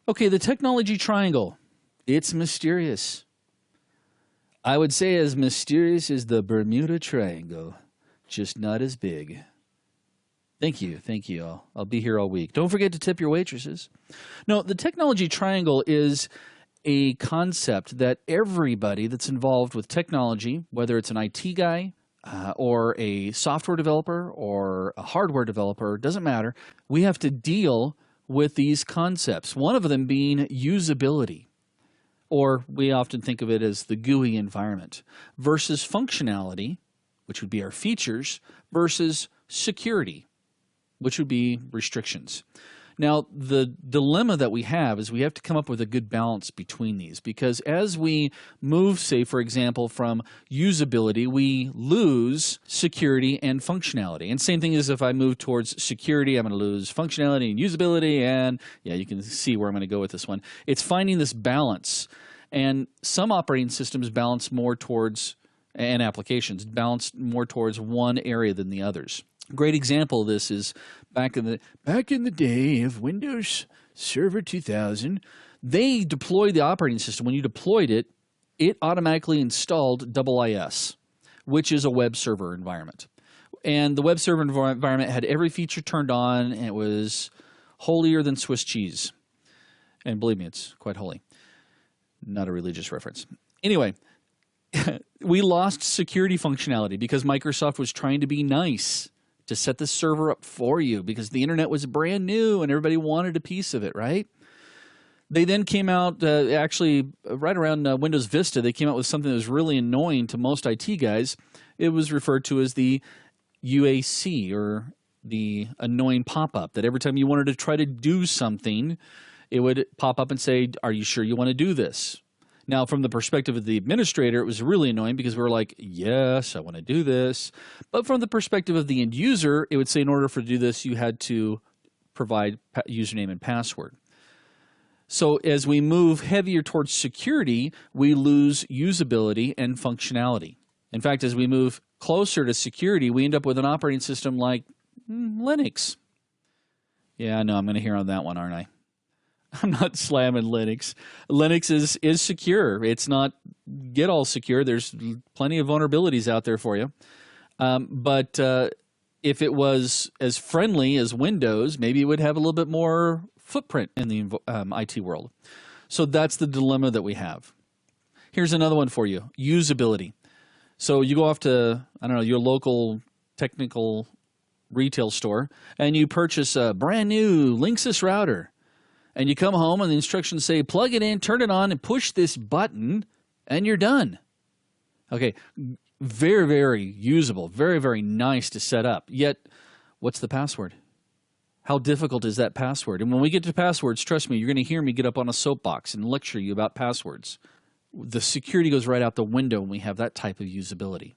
Okay, the technology triangle. It's mysterious. I would say as mysterious as the Bermuda Triangle, just not as big. Thank you. Thank you. I'll be here all week. Don't forget to tip your waitresses. No, the technology triangle is a concept that everybody that's involved with technology, whether it's an IT guy or a software developer or a hardware developer, doesn't matter, we have to deal with these concepts. One of them being usability, or we often think of it as the GUI environment, versus functionality, which would be our features, versus security, which would be restrictions. Now, the dilemma that we have is we have to come up with a good balance between these, because as we move, say, for example, from usability, we lose security and functionality. And same thing as if I move towards security, I'm going to lose functionality and usability. And yeah, you can see where I'm going to go with this one. It's finding this balance. And some operating systems balance more towards, and applications balance more towards one area than the others. Great example of this is back in the day of Windows Server 2000, they deployed the operating system. When you deployed it, it automatically installed IIS, which is a web server environment. And the web server environment had every feature turned on, and it was holier than Swiss cheese. And believe me, it's quite holy. Not a religious reference. Anyway, we lost security functionality because Microsoft was trying to be nice, to set the server up for you because the internet was brand new and everybody wanted a piece of it, right? They then came out, actually right around Windows Vista, they came out with something that was really annoying to most IT guys. It was referred to as the UAC, or the annoying pop-up, that every time you wanted to try to do something, it would pop up and say, are you sure you want to do this? Now, from the perspective of the administrator, it was really annoying because we were like, yes, I want to do this. But from the perspective of the end user, it would say in order for to do this, you had to provide username and password. So as we move heavier towards security, we lose usability and functionality. In fact, as we move closer to security, we end up with an operating system like Linux. Yeah, I know, I'm going to hear on that one, aren't I? I'm not slamming Linux. Linux is secure. It's not get all secure. There's plenty of vulnerabilities out there for you. But if it was as friendly as Windows, maybe it would have a little bit more footprint in the IT world. So that's the dilemma that we have. Here's another one for you, usability. So you go off to, I don't know, your local technical retail store, and you purchase a brand new Linksys router. And you come home and the instructions say, plug it in, turn it on, and push this button, and you're done. Okay, very, very usable, very, very nice to set up. Yet, what's the password? How difficult is that password? And when we get to passwords, trust me, you're going to hear me get up on a soapbox and lecture you about passwords. The security goes right out the window when we have that type of usability.